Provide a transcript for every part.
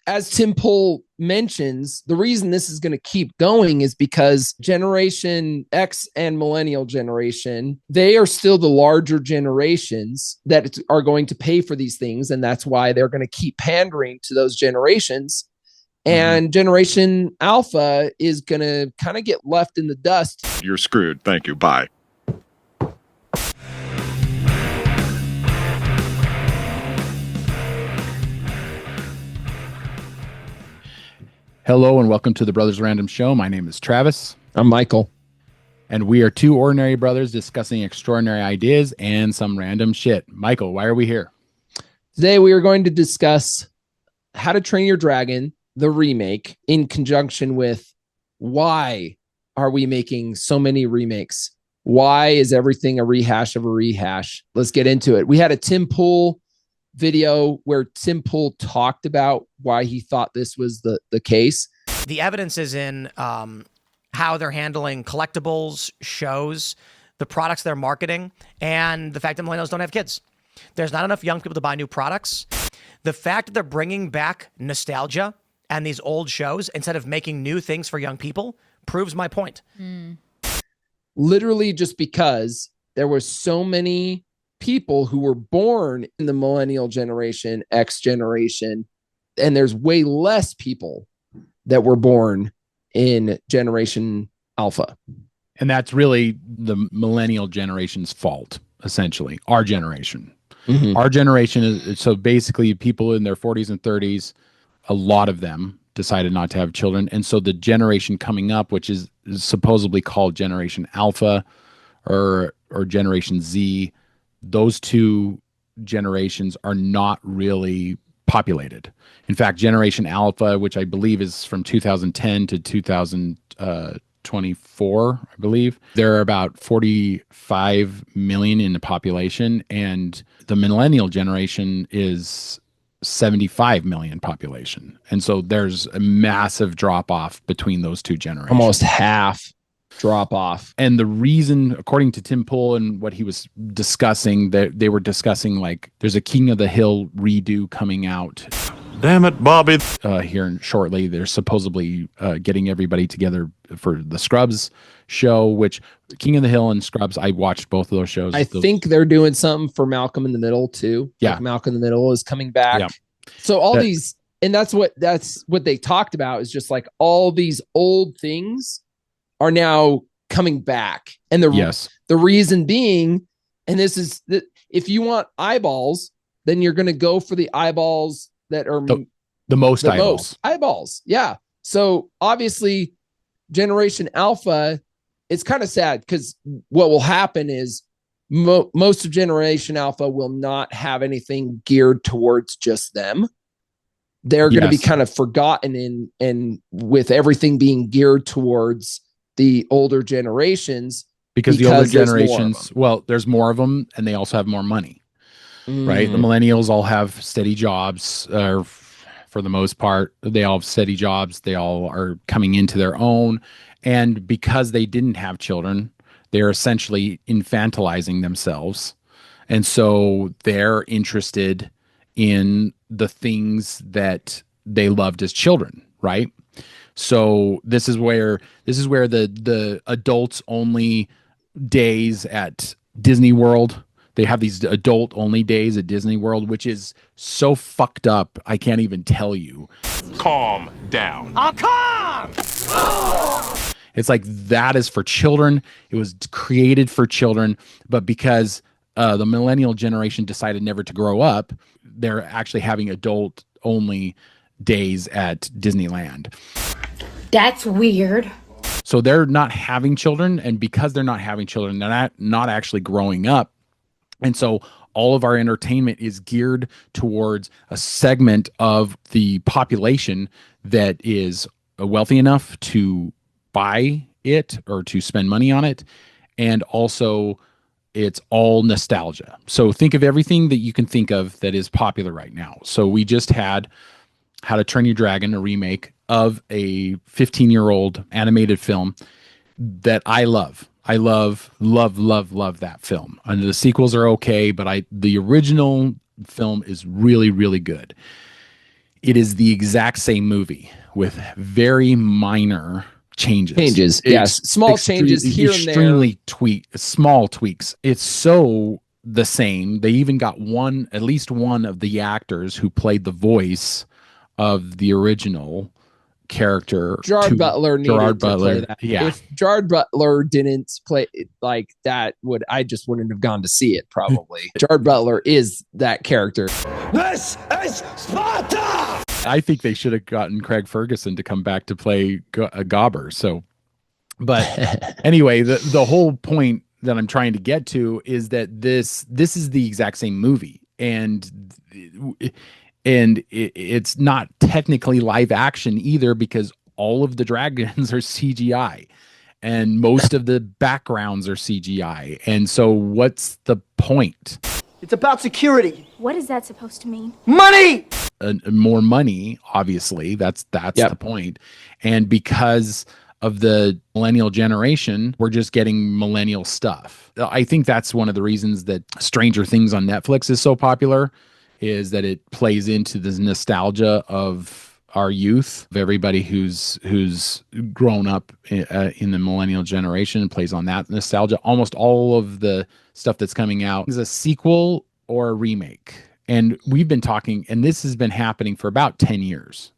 as Tim Pool mentions, the reason this is going to keep going is because Generation X and Millennial Generation, they are still the larger generations that are going to pay for these things. And that's why they're going to keep pandering to those generations. And Generation Alpha is going to kind of get left in the dust. You're screwed. Thank you. Bye. Hello and welcome to the Brothers Random Show. My name is Travis. I'm Michael. And we are two ordinary brothers discussing extraordinary ideas and some random shit. Michael, why are we here? Today we are going to discuss How to Train Your Dragon, the remake, in conjunction with why are we making so many remakes? Why is everything a rehash of a rehash? Let's get into it. We had a Tim Pool video where Tim Pool talked about why he thought this was the case. The evidence is in how they're handling collectibles, shows, the products they're marketing, and the fact that millennials don't have kids. There's not enough young people to buy new products. The fact that they're bringing back nostalgia and these old shows instead of making new things for young people proves my point. Literally just because there were so many people who were born in the millennial generation, X generation, and there's way less people that were born in Generation Alpha. And that's really the millennial generation's fault, essentially. Our generation. Our generation is, so basically people in their 40s and 30s, a lot of them decided not to have children. And so the generation coming up, which is supposedly called Generation Alpha or Generation Z, those two generations are not really populated. In fact, Generation Alpha, which I believe is from 2010 to 2024, I believe, there are about 45 million in the population, and the millennial generation is 75 million population. And so there's a massive drop off between those two generations. Almost half drop off. And the reason, according to Tim Pool and what he was discussing, that they were discussing, like, there's a King of the Hill redo coming out. Damn it, Bobby. Here shortly. They're supposedly getting everybody together for the Scrubs show, which King of the Hill and Scrubs, I watched both of those shows. I think they're doing something for Malcolm in the Middle too. Yeah. Like Malcolm in the Middle is coming back. Yeah. So all these, and that's what they talked about, is just like all these old things are now coming back. And the reason being, and this is that if you want eyeballs, then you're going to go for the eyeballs that are the most eyeballs. Yeah. So obviously Generation Alpha, it's kind of sad because what will happen is most of Generation Alpha will not have anything geared towards just them. They're going to be kind of forgotten and with everything being geared towards the older generations, because the older generations, there's more of them, and they also have more money, right? The millennials all have steady jobs, for the most part. They all have steady jobs. They all are coming into their own. And because they didn't have children, they're essentially infantilizing themselves. And so they're interested in the things that they loved as children, right? So this is where the adults only days at Disney World, they have these adult only days at Disney World, which is so fucked up. I can't even tell you. Calm down. I'm calm! It's like, that is for children. It was created for children, but because the millennial generation decided never to grow up, they're actually having adult only days at Disneyland. That's weird. So they're not having children, and because they're not having children, they're not actually growing up. And so all of our entertainment is geared towards a segment of the population that is wealthy enough to buy it or to spend money on it. And also it's all nostalgia. So think of everything that you can think of that is popular right now. So we just had How to Train Your Dragon, a remake of a 15-year-old animated film that I love. I love that film. And the sequels are okay, but the original film is really, really good. It is the exact same movie with very minor changes. Yes, small changes here and there. Small tweaks. It's so the same. They even got at least one of the actors who played the voice of the original character. Gerard Butler needed to play that. Yeah. If Gerard Butler didn't play like that, I just wouldn't have gone to see it probably. Gerard Butler is that character. This is Sparta! I think they should have gotten Craig Ferguson to come back to play Gobber. So, but anyway, the whole point that I'm trying to get to is that this is the exact same movie, and it's not technically live action either, because all of the dragons are CGI and most of the backgrounds are CGI. And so what's the point? It's about security. What is that supposed to mean? Money! More money, obviously. That's the point. And because of the millennial generation, we're just getting millennial stuff. I think that's one of the reasons that Stranger Things on Netflix is so popular, is that it plays into this nostalgia of our youth, of everybody who's grown up in the millennial generation, and plays on that nostalgia. Almost all of the stuff that's coming out is a sequel or a remake. And we've been talking, and this has been happening for about 10 years,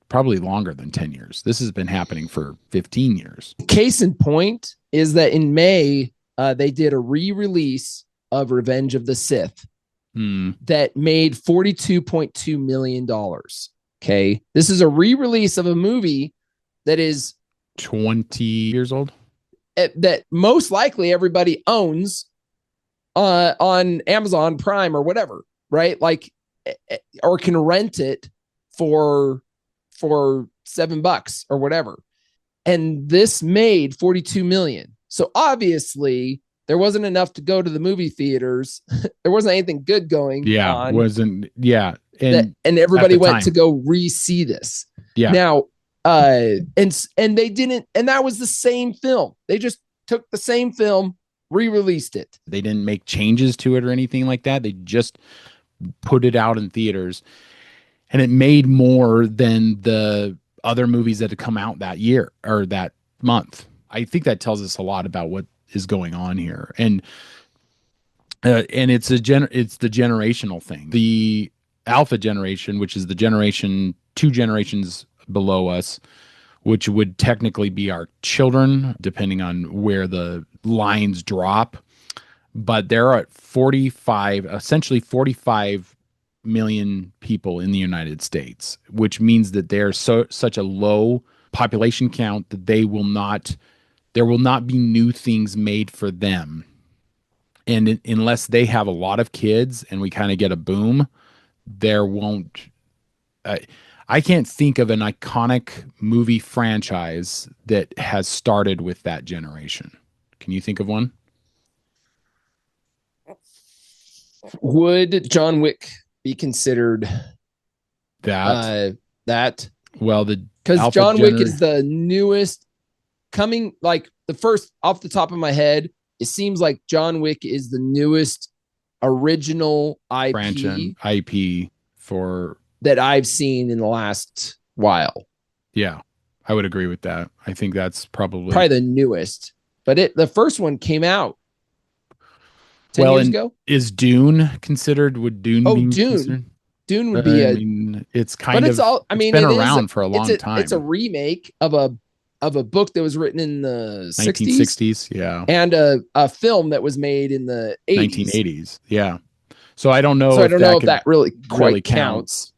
probably longer than 10 years. This has been happening for 15 years. Case in point is that in May, they did a re-release of Revenge of the Sith that made $42.2 million. Okay. This is a re-release of a movie that is 20 years old, that most likely everybody owns on Amazon Prime or whatever, right? Like, or can rent it for $7 or whatever. And this made 42 million. So obviously there wasn't enough to go to the movie theaters. There wasn't anything good going on. And everybody went to go re-see this. Yeah. Now, and they didn't, and that was the same film. They just took the same film, re-released it. They didn't make changes to it or anything like that. They just put it out in theaters, and it made more than the other movies that had come out that year or that month. I think that tells us a lot about what is going on here. And it's the generational thing. The Alpha generation, which is the generation 2 generations below us, which would technically be our children, depending on where the lines drop. But there are essentially 45 million people in the United States, which means that they're such a low population count that there will not be new things made for them. And unless they have a lot of kids and we kind of get a boom, there won't. I can't think of an iconic movie franchise that has started with that generation. Can you think of one? Would John Wick be considered that? Well, because John Wick is the newest coming, like the first off the top of my head, it seems like John Wick is the newest original IP for that I've seen in the last while. Yeah, I would agree with that. I think that's probably the newest, but the first one came out 10 years ago. Is Dune considered? Would Dune be Dune. considered? Dune would be it's kind of, it's been around for a long time. It's a remake of a book that was written in the 1960s, yeah, and a film that was made in the 1980s, yeah. So I don't know. So I don't know if that really quite counts.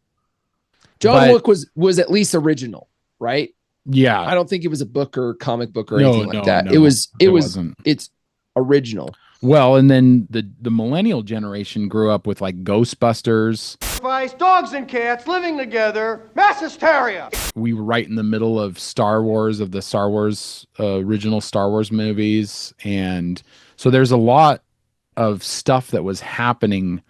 John Wick was at least original, right? Yeah, I don't think it was a book or comic book or anything like that. No, it's original. Well, and then the millennial generation grew up with like Ghostbusters. Dogs and cats living together, mass hysteria. We were right in the middle of Star Wars, of the Star Wars original Star Wars movies, and so there's a lot of stuff that was happening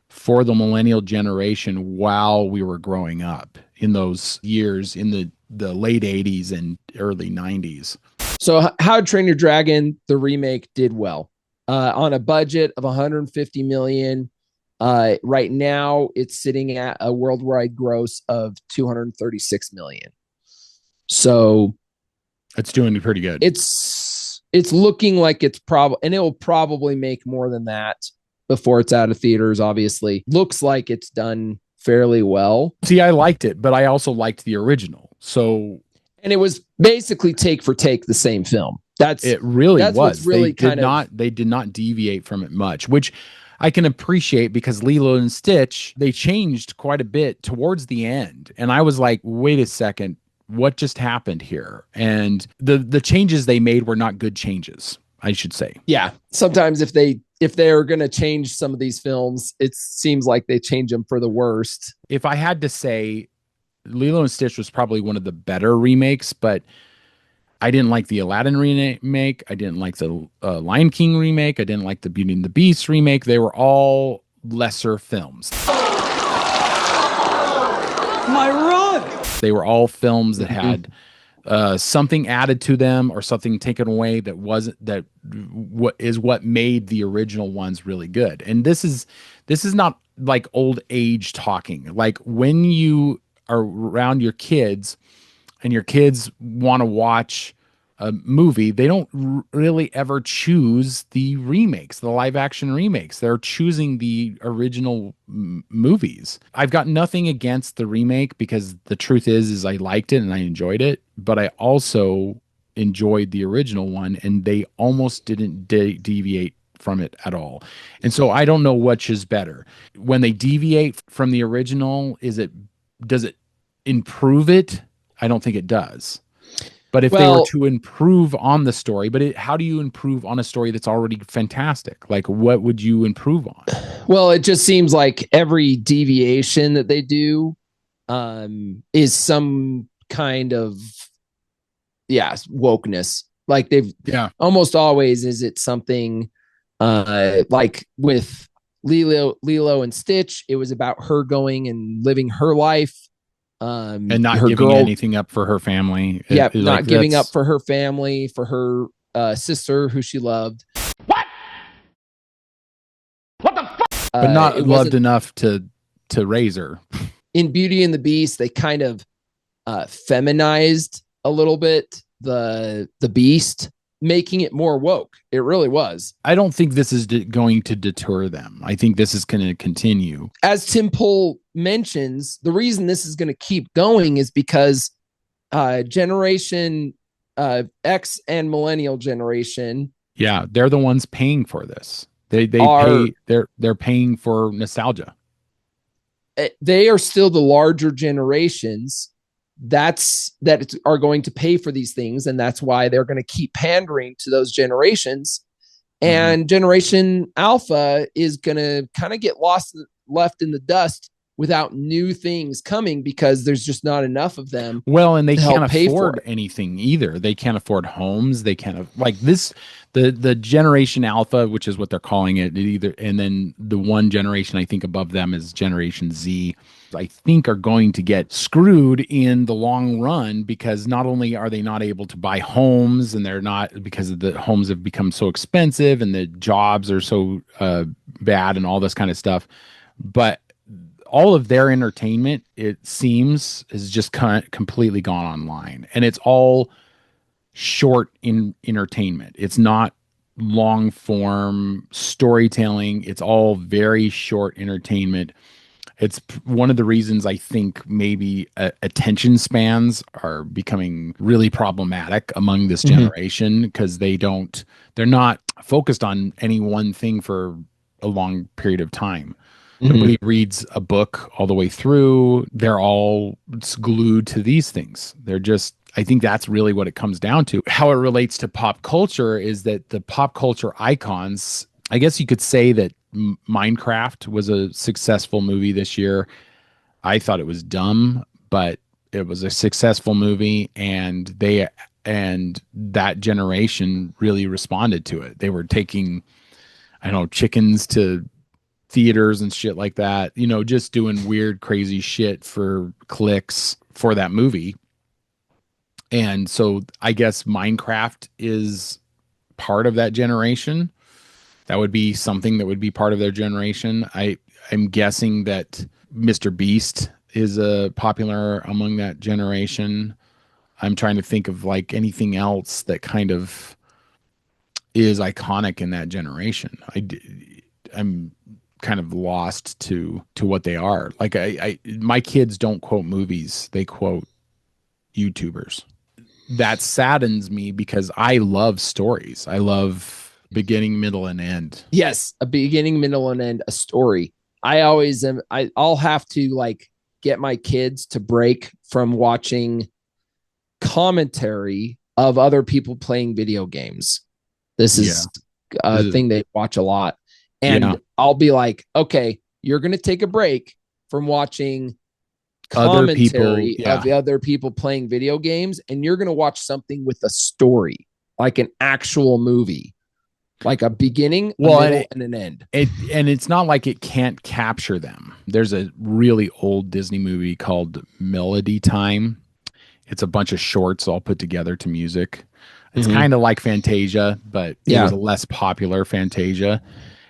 for the millennial generation while we were growing up in those years in the late 80s and early 90s. So How to Train Your Dragon, the remake, did well. On a budget of $150 million, Right now, it's sitting at a worldwide gross of 236 million. So It's doing pretty good. It's looking like it's probably, and it will probably make more than that before it's out of theaters. Obviously, looks like it's done fairly well. See, I liked it, but I also liked the original. So, and it was basically take for take the same film. It really that's was. What's really they did not deviate from it much, which I can appreciate because Lilo and Stitch, they changed quite a bit towards the end. And I was like, wait a second, what just happened here? And the changes they made were not good changes, I should say. Yeah. Sometimes if they're going to change some of these films, it seems like they change them for the worst. If I had to say, Lilo and Stitch was probably one of the better remakes, but I didn't like the Aladdin remake. I didn't like the Lion King remake. I didn't like the Beauty and the Beast remake. They were all lesser films. My rug! They were all films that had something added to them or something taken away that wasn't what made the original ones really good. And this is not like old age talking. Like when you are around your kids and your kids want to watch a movie, they don't really ever choose the remakes, the live action remakes. They're choosing the original movies. I've got nothing against the remake because the truth is I liked it and I enjoyed it, but I also enjoyed the original one, and they almost didn't deviate from it at all. And so I don't know which is better. When they deviate from the original, does it improve it? I don't think it does. But if they were to improve on the story, how do you improve on a story that's already fantastic? Like, what would you improve on? Well, it just seems like every deviation that they do is some kind of wokeness. Like almost always is it something like with Lilo and Stitch, it was about her going and living her life. And not giving anything up for her family. Yeah, not giving up for her family, for her sister who she loved. What the fuck? But not loved enough to raise her. In Beauty and the Beast, they kind of feminized a little bit the Beast, making it more woke. It really was. I don't think this is going to deter them. I think this is going to continue. As Tim Pool mentions, the reason this is going to keep going is because Generation X and Millennial Generation. Yeah, they're the ones paying for this. They're paying for nostalgia. They are still the larger generations that are going to pay for these things, and that's why they're going to keep pandering to those generations. And Generation Alpha is going to kind of get left in the dust without new things coming because there's just not enough of them. Well, and they can't afford anything either. They can't afford homes. They can't like this. The Generation Alpha, which is what they're calling it, either, and then the one generation I think above them is Generation Z. I think are going to get screwed in the long run because not only are they not able to buy homes, and they're not because the homes have become so expensive and the jobs are so bad and all this kind of stuff, but all of their entertainment, it seems, is just completely gone online, and it's all short in entertainment. It's not long form storytelling. It's all very short entertainment. It's one of the reasons I think maybe attention spans are becoming really problematic among this generation because they're not focused on any one thing for a long period of time. Nobody reads a book all the way through. They're all glued to these things. I think that's really what it comes down to. How it relates to pop culture is that the pop culture icons, I guess you could say that Minecraft was a successful movie this year. I thought it was dumb, but it was a successful movie, and that generation really responded to it. They were taking, chickens to theaters and shit like that, just doing weird, crazy shit for clicks for that movie. And so I guess Minecraft is part of that generation. That would be something that would be part of their generation. I'm guessing that Mr. Beast is popular among that generation. I'm trying to think of like anything else that kind of is iconic in that generation. I'm kind of lost to what they are. Like my kids don't quote movies; they quote YouTubers. That saddens me because I love stories. I love beginning, middle, and end. Yes, a beginning, middle, and end, a story. I always am. I'll have to like get my kids to break from watching commentary of other people playing video games. This is a thing they watch a lot. And I'll be like, okay, you're going to take a break from watching commentary of the other people playing video games, and you're going to watch something with a story, like an actual movie, like a beginning, a middle, and an end. And it's not like it can't capture them. There's a really old Disney movie called Melody Time. It's a bunch of shorts all put together to music. It's kind of like Fantasia, but it was a less popular Fantasia.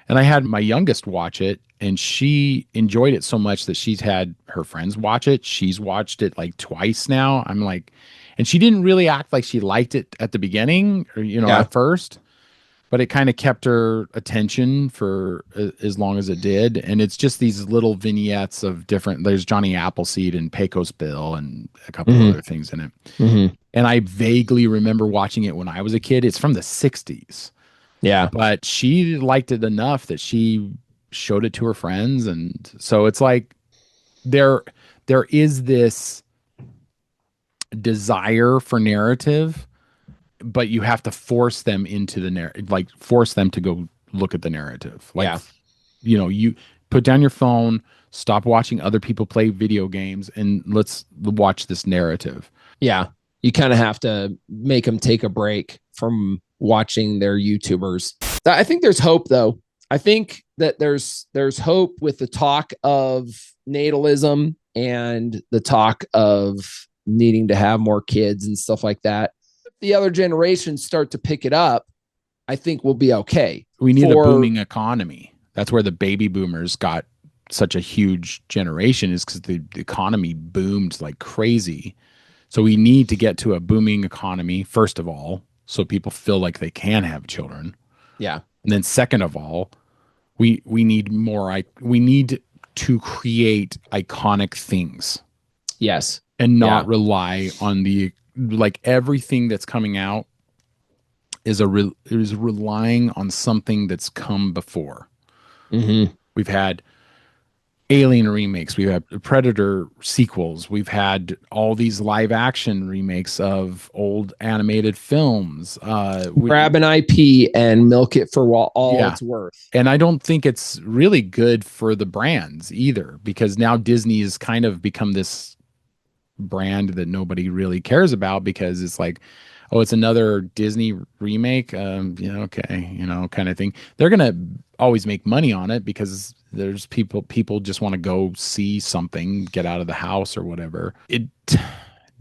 And I had my youngest watch it, and she enjoyed it so much that she's had her friends watch it. She's watched it like twice now. I'm like, and she didn't really act like she liked it at the beginning or, at first, but it kind of kept her attention for as long as it did. And it's just these little vignettes of there's Johnny Appleseed and Pecos Bill and a couple of other things in it. And I vaguely remember watching it when I was a kid. It's from the 60s. Yeah. But she liked it enough that she showed it to her friends. And so it's like there is this desire for narrative, but you have to force them into the narrative, like force them to go look at the narrative. Like, you put down your phone, stop watching other people play video games, and let's watch this narrative. Yeah. You kind of have to make them take a break from watching their YouTubers. I think there's hope, though. I think that there's hope with the talk of natalism and the talk of needing to have more kids and stuff like that. If the other generations start to pick it up, I think we'll be okay. We need a booming economy. That's where the baby boomers got such a huge generation, is because the economy boomed like crazy. So we need to get to a booming economy, first of all, so people feel like they can have children. Yeah. And then second of all, we need we need to create iconic things. Yes. And not rely on everything that's coming out is relying on something that's come before. We've had Alien remakes, we've had Predator sequels, we've had all these live action remakes of old animated films. Grab an IP and milk it for all it's worth. And I don't think it's really good for the brands either, because now Disney has kind of become this brand that nobody really cares about, because it's like, oh, it's another Disney remake, okay, kind of thing. They're gonna always make money on it because there's people just want to go see something, get out of the house or whatever. It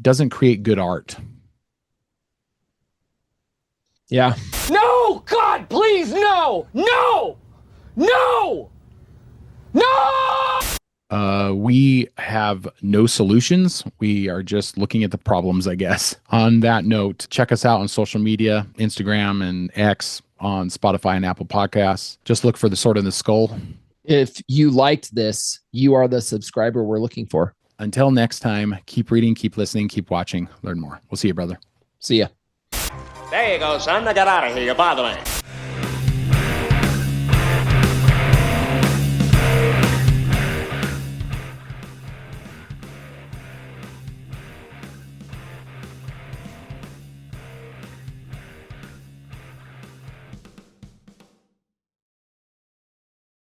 doesn't create good art. Yeah. No! God, please, no! No! No! No! We have no solutions. We are just looking at the problems, I guess. On that note, check us out on social media, Instagram and X, on Spotify and Apple Podcasts. Just look for The Sword in the Skull. If you liked this, you are the subscriber we're looking for. Until next time, keep reading, keep listening, keep watching, learn more. We'll see you, brother. See ya. There you go, son. Now get out of here. You're bothering me.